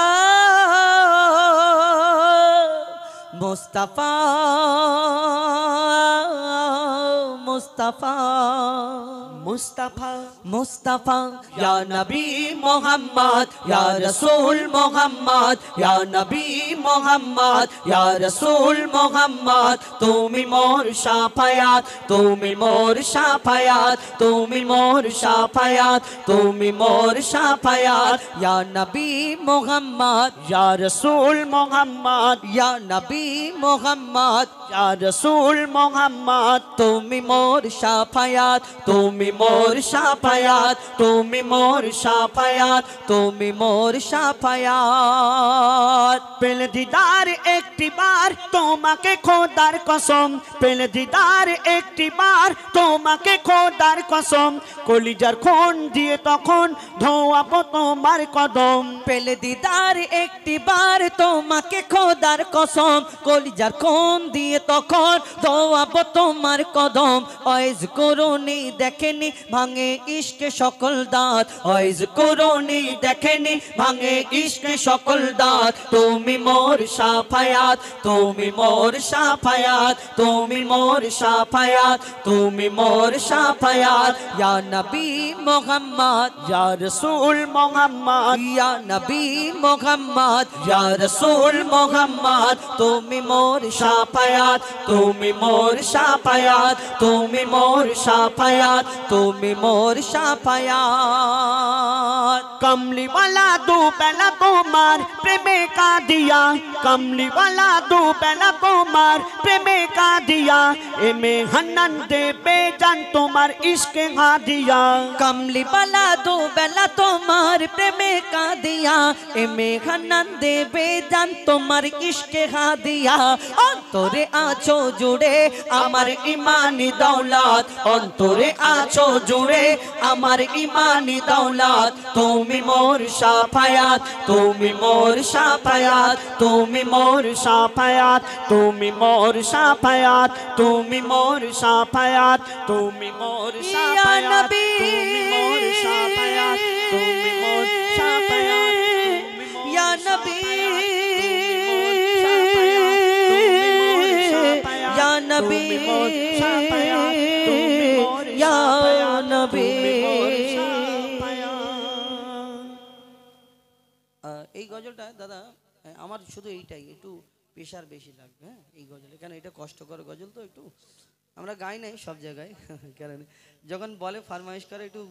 মুস্তাফা মুস্তাফা মুস্তাফা মুস্তাফা ইয়া নবী মোহাম্মদ, ইয়া রাসূল মোহাম্মদ, ইয়া নবী মোহাম্মদ, ইয়া রাসূল মোহাম্মদ, তুমি মোর শাফায়াত, তুমি মোর শাফায়াত, তুমি মোর শাফায়াত, তুমি মোর শাফায়াত, ইয়া নবী মোহাম্মদ, ইয়া রাসূল মোহাম্মদ, ইয়া নবী মোহাম্মদ, ইয়া রাসূল মোহাম্মদ, তুমি মোর শাফায়াত, তুমি মোর শাফায়াত, তুমি মোর শাফায়াত, তুমি মোর শাফায়াত। পেলে দিদার একটি বার তোমাকে খোদার কসম, পেলে দিদার একটি বার তোমাকে খোদার কসম, কলিজার খুন দিয়ে তখন ধোয়াবো তোমার কদম। পেলে দিদার একটি বার তোমাকে খোদার কসম, কলিজার খুন দিয়ে তখন ধোয়াবো তোমার কদম, ওয়াইজ করুনি দেখেনি ভাঙে ইশকে সকল দাঁত ওয়াইজ করুনি দেখেনি ভাঙে ইশকে সকল দাঁত তুমি মোর শাফায়াত তুমি মোর শাফায়াত তুমি মোর শাফায়াত তুমি মোর শাফায়াত ইয়া নবী মুহাম্মদ ইয়া রাসূল মুহাম্মদ ইয়া নবী মুহাম্মদ ইয়া রাসূল মুহাম্মদ তুমি মোর শাফায়াত তুমি মোর শাফায়াত তুমি মোর শাফায়াত তুমি মোর শাফায়াত कमली वाला दो पहला तुम्हार प्रेमे का दिया कमली वाला दो पहला तुम्हार प्रेमे का दिया एमे हन्नन दे बेजान तुम्हार इश्क हा दिया कमली वाला दो बेला तुम्हार प्रेमे का दिया एमे हन्नन दे बेजान तुम्हार इश्क हा दिया अंतरे आछो जुड़े अमर ईमानी दौलत अंतरे आछो जुड़े अमर ईमानी दौलत তুমি মোর শাফায়াত তুমি মোর শাফায়াত তুমি মোর শাফায়াত তুমি মোর শাফায়াত তুমি মোর শাফায়াত তুমি মোর শাফায়াত তুমি মোর শাফায়াত তুমি মোর শাফায়াত ইয়া নবী ইয়া নবী ইয়া নবী এই গজলটা দাদা আমার শুধু এইটাই একটু প্রেশার বেশি লাগবে হ্যাঁ এই গজলে কেন এটা কষ্টকর গজল তো একটু আমরা গাই নাই সব জায়গায় কেন যখন বলে ফরমাইশ করে একটু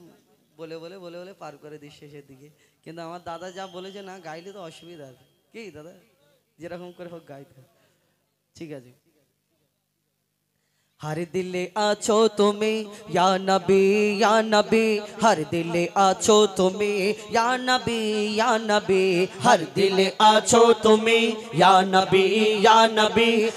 বলে বলে বলে বলে পার করে দিই শেষের দিকে কিন্তু আমার দাদা যা বলেছে না গাইলে তো অসুবিধা আছে কি দাদা যেরকম করে হোক গাইতে ঠিক আছে हर दिले आछो तुम्हें या नबी हर दिले आछो तुम्हें या नबी हर दिले आछो तुम्हें या नबी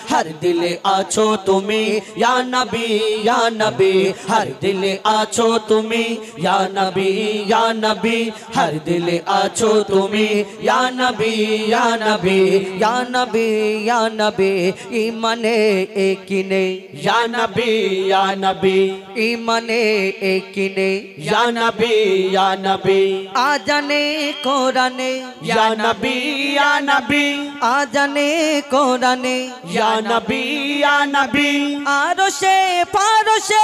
हर दिले आछो तुम्हें या नबी हर दिले आछो तुम्हें या नबी हर दिले आछो तुम्हें या नबी या नबी ईमाने एकिने या नबी ईमाने एकिने या नबी आजाने कोराने या नबी आजाने कोराने या नबी आरोशे फारोशे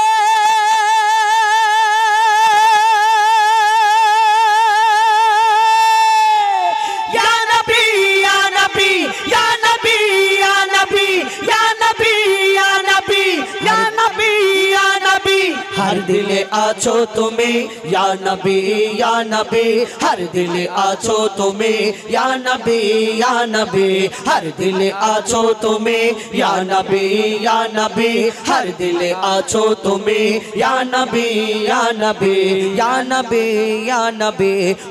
या नबी या नबी या नबी या नबी या नबी या नबी या नबी या नबी हर दिले आछो तुम्हें या नबी हर दिले आछो तुम्हें या नबी हर दिले आछो तुम्हें या नबी हर दिले आछो तुम्हें या नबी या नबी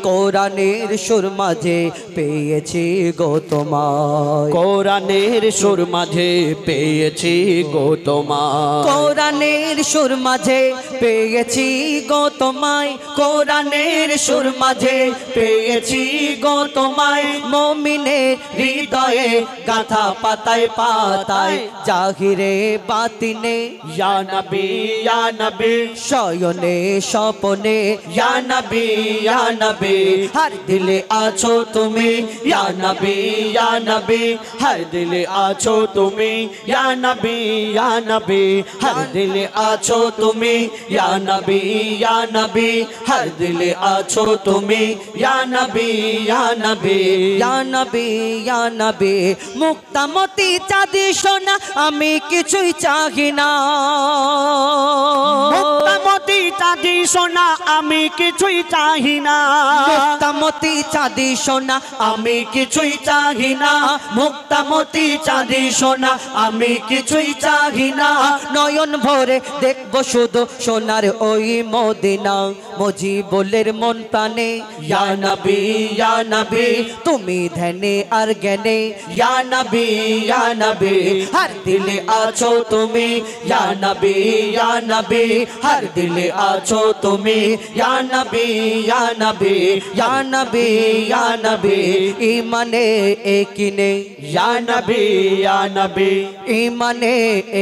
কোরআনের সুর মাঝে পেয়েছি গো তোমায় কোরআনের সুর মাঝে পেয়েছি গো তোমায় কোরআনের সুর মাঝে পেয়েছি গো তোমায় কোরআনের সুর মাঝে পেয়েছি গো তোমায় মুমিনের হৃদয়ে গাথা পাতায় পাতায় জাহিরে বাতিনে या नबी শয়নে স্বপনে या नबी हर दिले आछो তুমি या नबी हर दिले आछो तुम्हें या नबी हर दिले आछो तुम्हें या नबी हर दिले आछो तुम्हें या नबी या नबी মুক্তামতি চাঁদি সোনা আমি কিছুই চাহি না মুক্তামতি চাঁদি সোনা আমি কিছুই চাহি না মুক্তামতি চাঁদি সোনা আমি কিছুই চাহি না মুক্তামতি চাঁদি সোনা আমি কিছুই চাহি না নয়ন ভরে দেখবো শুধু সোনার ওই মদিনা মজিবুলের মন প্রাণে या नबी তুমি ধ্যানে আর জ্ঞানে या नबी हर दिले आछो तुम्हें या नबी हर दिले আছো তুমি ইয়া নবী ইয়া নবী ইয়া নবী ইয়া নবী ইমানে একিনে ইয়া নবী ইয়া নবী ইমানে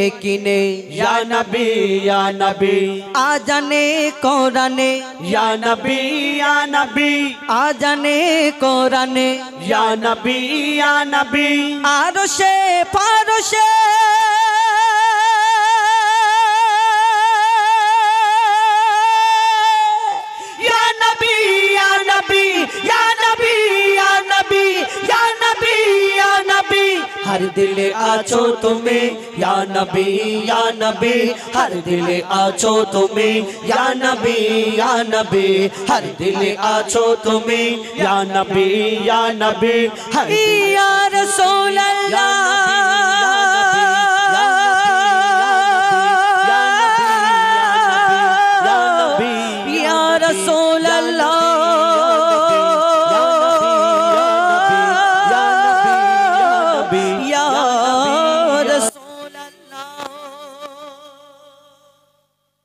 একিনে ইয়া নবী ইয়া নবী আজানে কোরআনে ইয়া নবী ইয়া নবী আজানে কোরআনে ইয়া নবী ইয়া নবী আরশে ফারশে ইয়া নবী ইয়া নবী ইয়া নবী ইয়া নবী ইয়া নবী ইয়া নবী हर दिल आछो तुम्हें या नबी या नबी हर दिल आछो तुम्हें या नबी या नबी हर दिल आछो तुम्हें या नबी या नबी हर या रसूल अल्लाह या रसूल अल्लाह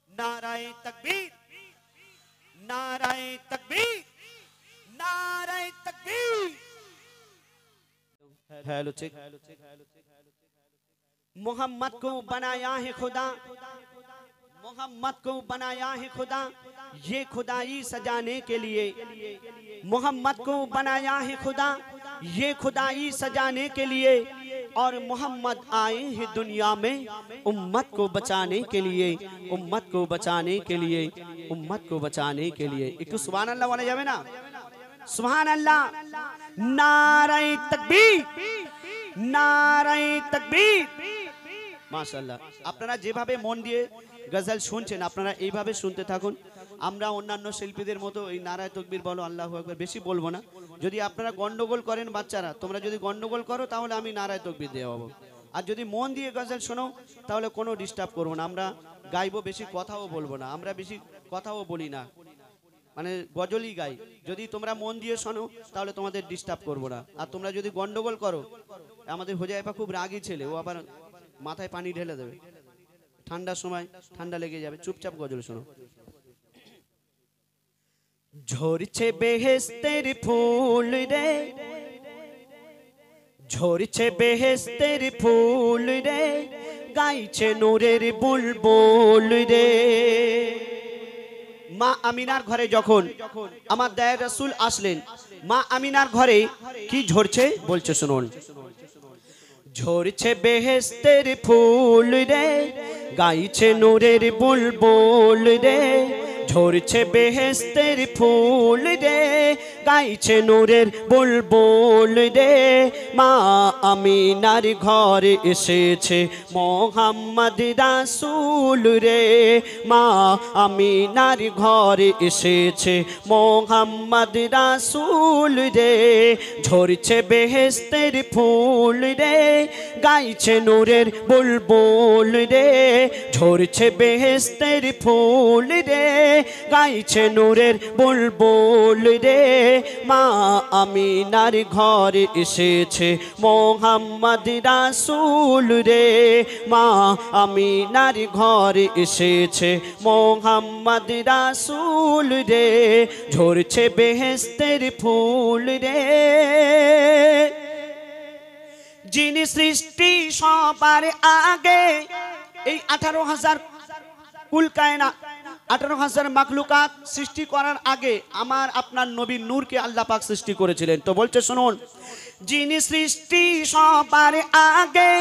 नाराए तकबीर नाराए तकबीर नाराए तकबीर हेलो चेक मोहम्मद को बनाया है खुदा मोहम्मद को बनाया है खुदा ये खुदाई सजाने के लिए मोहम्मद को बनाया है खुदा ये खुदाई सजाने के लिए और मोहम्मद आए हैं दुनिया में उम्मत को बचाने के लिए उम्मत को बचाने के लिए उम्मत को बचाने के लिए एक सुभान अल्लाह वाला जावे ना सुभान अल्लाह नाराए तकबीर नाराए तकबीर মাশাআল্লাহ আপনারা যেভাবে মন দিয়ে গজল শুনছেন আপনারা এইভাবে শুনতে থাকুন আমরা অন্যান্য শিল্পীদের মতো এই নারায়ে তাকবীর বলো আল্লাহু আকবার বেশি বলবো না যদি আপনারা গন্ডগোল করেন বাচ্চারা তোমরা যদি গন্ডগোল করো তাহলে আমি নারায়ে তাকবীর দেব আর যদি মন দিয়ে গজল শোনো তাহলে কোনো ডিস্টার্ব করব না আমরা গাইবো বেশি কথাও বলবো না আমরা বেশি কথাও বলি না মানে গজলই গাই যদি তোমরা মন দিয়ে শোনো তাহলে তোমাদের ডিস্টার্ব করব না আর তোমরা যদি গন্ডগোল করো আমাদের হোজাইফা খুব রাগী ছেলে ও আবার মাথায় পানি ঢেলে দেবে ঠান্ডার সময় ঠান্ডা লেগে যাবে চুপচাপ গজল শোনো ঝরছে বেহেশতের ফুল রে ঝরছে বেহেশতের ফুল রে গাইছে নূরের বুলবুল রে মা আমিনার ঘরে যখন আমার দয়ার রাসূল আসলেন মা আমিনার ঘরে কি ঝরছে বলছে শুনুন ঝরছে বেহেশতের ফুল রে গাইছে নূরের বুলবুল রে ঝরছে বেহেশতের ফুল রে গাইছে নূরের বুলবুল রে মা আমিনার ঘরে এসেছে মোহাম্মদ রাসূল রে মা আমিনার ঘরে এসেছে মোহাম্মদ রাসূল রে ঝরছে বেহেশতের ফুল রে গাইছে নূরের বুলবুল রে ঝরছে বেহেশতের ফুল রে গাইছে নূরের বুলবুল রে মা আমিনার ঘরে এসেছে মোহাম্মদ রাসূল রে মা আমিনার ঘরে এসেছে মোহাম্মদ রাসূল রে ঝরছে বেহেশতের ফুল রে যিনি সৃষ্টি সবার আগে এই 18,000 কুল কায়নাত 18,000 মাখলুকাত সৃষ্টি করার আগে আমার আপনার নবী নূরকে আল্লাহ পাক সৃষ্টি করেছিলেন তো বলছে শুনুন যিনি সৃষ্টি সবার আগে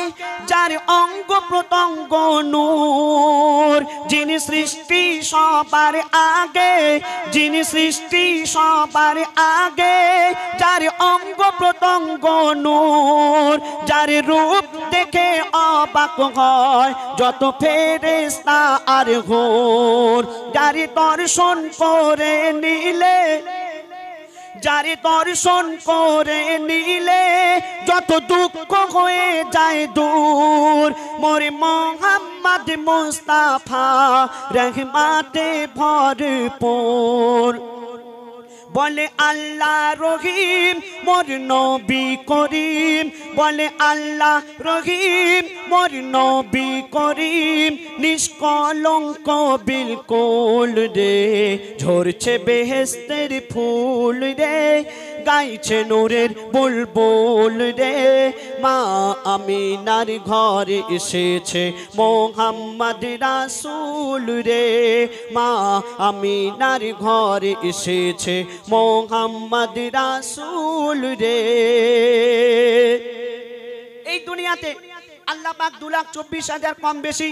যার অঙ্গ প্রত্যঙ্গ নূর যিনি সৃষ্টি সবার আগে যিনি সৃষ্টি সবার আগে যার অঙ্গ প্রত্যঙ্গ নূর যার রূপ দেখে অবাক হয় যত ফেরেশতা আর হুর যার দর্শন করে নিলে যারে দর্শন করে নিলে যত দুঃখ হয়ে যায় দূর মোরে মোহাম্মদ মুস্তাফা রহমাতে ভরপুর বলে আল্লাহ রহিম মোর নবী করিম, বলে আল্লাহ রহিম মোর নবী করিম, নিষ্কলঙ্ক বিলকুল রে, ঝরছে বেহেশতের ফুল রে, গাইছে নূরের বুলবুল রে, মা আমিনার ঘরে এসেছে মোহাম্মদ রাসূল রে, মা আমিনার ঘরে এসেছে মোহাম্মদ রাসূল রে। এই দুনিয়াতে আল্লাহ পাক 2,24,000 কম বেশি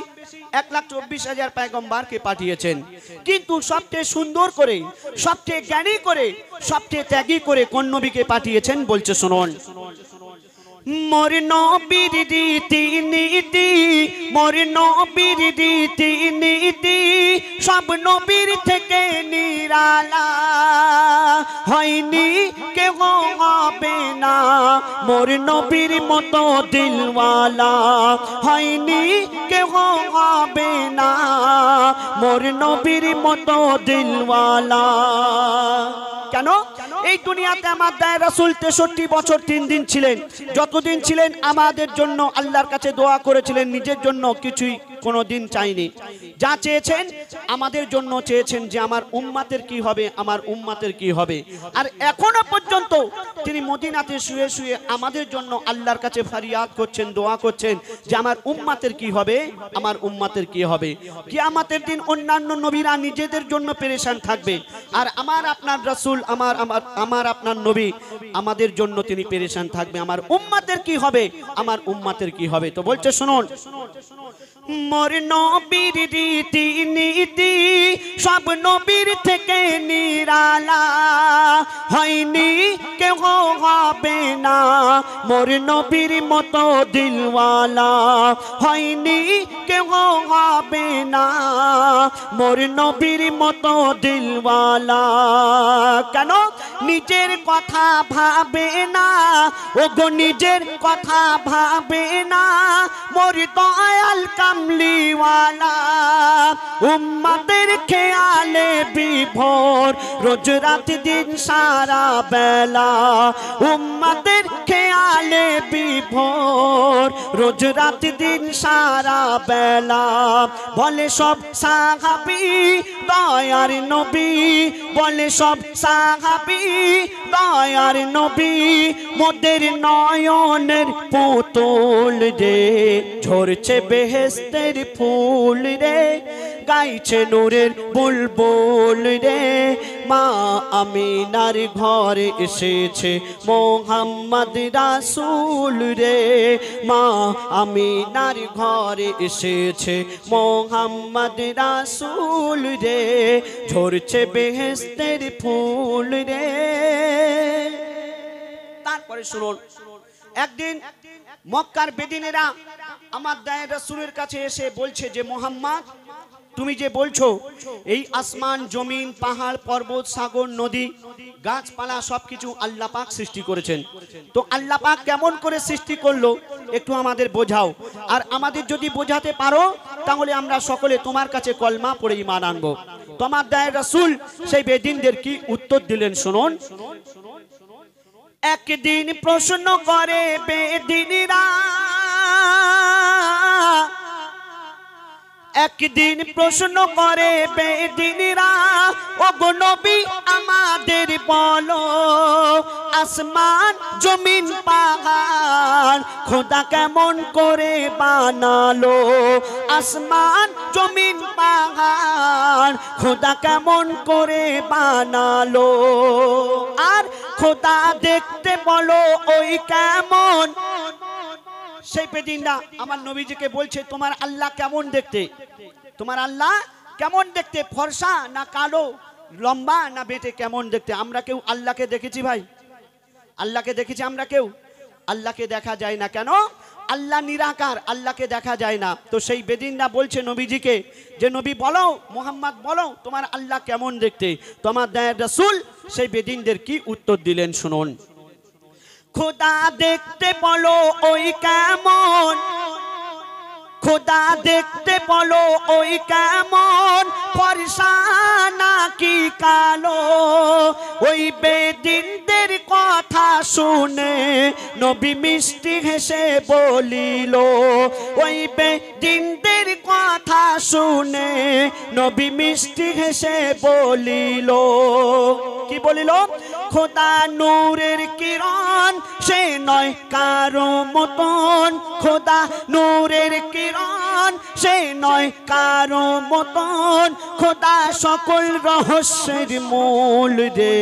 1,24,000 পয়গম্বরকে পাঠিয়েছেন, কিন্তু সবচেয়ে সুন্দর করে, সবচেয়ে জ্ঞানী করে, সবচেয়ে ত্যাগী করে কোন নবীকে পাঠিয়েছেন বলছে শুনুন। মোর নবীর রীতি নীতি, মোর নবীর রীতি নীতি সব নবীর থেকে নিরালা, হয়নি কেউ হবে না মোর নবীর মতো দিলওয়ালা, হয়নি কেউ হবে না মোর নবীর মতো দিলওয়ালা। কেন? এই দুনিয়াতে আমার দায় রাসূল 63 বছর 3 দিন ছিলেন, যতদিন ছিলেন আমাদের জন্য আল্লাহর কাছে দোয়া করেছিলেন, নিজের জন্য কিছুই কোনোদিন চাইনি, যা চেয়েছেন আমাদের জন্য চেয়েছেন যে আমার উম্মতের কি হবে, আমার উম্মতের কি হবে। আর এখনো পর্যন্ত তিনি মদিনাতে শুয়ে শুয়ে আমাদের জন্য আল্লাহর কাছে ফরিয়াদ করছেন, দোয়া করছেন যে আমার উম্মতের কি হবে, আমার উম্মতের কি হবে। কিয়ামতের দিন অন্যান্য নবীরা নিজেদের জন্য পেরেশান থাকবে, আর আমার আপনার রাসূল, আমার আপনার নবী আমাদের জন্য তিনি পেরেশান থাকবে, আমার উম্মতের কি হবে, আমার উম্মতের কি হবে। তো বলছে শুনুন, মোর নবীর রীতি নীতি সব নবীর থেকে নিরালা, হয়নি কেউ হবে না মোর নবীর মতো দিলওয়ালা, হয়নি কেউ হবে না মোর নবীর মতো দিলওয়ালা। কেন? নিজের কথা ভাবে না, ওগো নিজের কথা ভাবে না মোর দয়াল কামলিওয়ালা, উম্মতের খেয়ালে বিভোর রোজ রাত দিন সারা বেলা, উম্মতের খেয়ালে বিভোর রোজ রাত দিন সারা বেলা। বলে সব সাহাবী দয়ার নবী, বলে সব সাহাবী দয়ার নবী, মোদের নয়নের পুতুল রে, ঝরছে বেহেশতের ফুল রে, গাইছে নূরের বুলবুল রে, মা আমিনার ঘরে এসেছে মোহাম্মদ রাসূল রে, মা আমিনার ঘরে এসেছে মোহাম্মদ রাসূল রে, ঝরছে বেহেশতের ফুল রে। তারপরে শুনুন, একদিন মক্কার বেদিনেরা আমার দায়ের রাসূলের কাছে এসে বলছে যে মোহাম্মদ, তুমি যে বলছো এই আসমান জমিন পাহাড় পর্বত সাগর নদী গাছপালা সবকিছু আল্লাহ পাক সৃষ্টি করেছেন, তো আল্লাহ পাক কেমন করে সৃষ্টি করলো একটু আমাদের বোঝাও, আর আমাদের যদি বোঝাতে পারো তাহলে আমরা সকলে তোমার কাছে কলমা পড়ে ঈমান আনবো। তোমার দায়ের রাসূল সেই বেদিনদের কি উত্তর দিলেন শুনুন। একদিন প্রশ্ন করে বেদিনরা, একদিন প্রশ্ন করে বেদিনরা, ওগো নবী আমাদের বলো, আসমান জমিন পাহাড় খোদা কেমন করে বানালো, আসমান জমিন পাহাড় খোদা কেমন করে বানালো, আর খোদা দেখতে বলো ওই কেমন। সেই বেদিনরা আমার নবীজিকে বলছে তোমার আল্লাহ কেমন দেখতে, তোমার আল্লাহ কেমন দেখতে, ফর্সা না কালো, লম্বা না বেটে, কেমন দেখতে। আমরা কেউ আল্লাহকে দেখেছি ভাই? আল্লাহকে দেখেছি আমরা কেউ? আল্লাহকে দেখা যায় না। কেন? আল্লাহ নিরাকার, আল্লাহকে দেখা যায় না। তো সেই বেদিনরা বলছে নবীজিকে যে নবী বলো, মুহাম্মদ বলো তোমার আল্লাহ কেমন দেখতে। তোমার দায়ের রাসূল সেই বেদিনদের কি উত্তর দিলেন শুনুন। খোদা দেখতে বলো ওই কেমন, খোদা দেখতে বলো ওই কেমন ফর্সা নাকি কালো। ওই বেদিনদের কথা শুনে নবী মিষ্টি হেসে বলিল, ওই বেদিনদের কথা শুনে নবী মিষ্টি হেসে বলিল, কি বলিল? খোদা নূরের কিরণ সে নয় কারো মতন, খোদা নূরের কিরণ সে নয় কারো মতন, খোদা সকল রহস্যের মূল রে,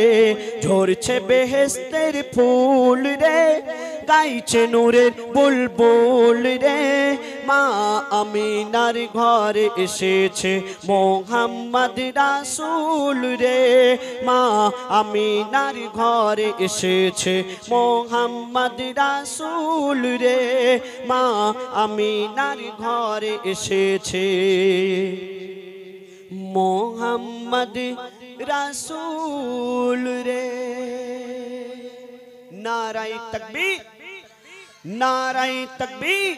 ঝরছে বেহেশতের ফুল রে, গাইছে নূরের বুলবুল রে। মা আমিনার ঘরে এসেছে মোহাম্মদ রাসূল রে, মা আমিনার ঘরে এসেছে মোহাম্মদ রাসূল রে, মা আমিনার ঘরে এসেছে মোহাম্মদ রাসূল রে। নারায়ে তাকবীর, নারায়ে তাকবীর।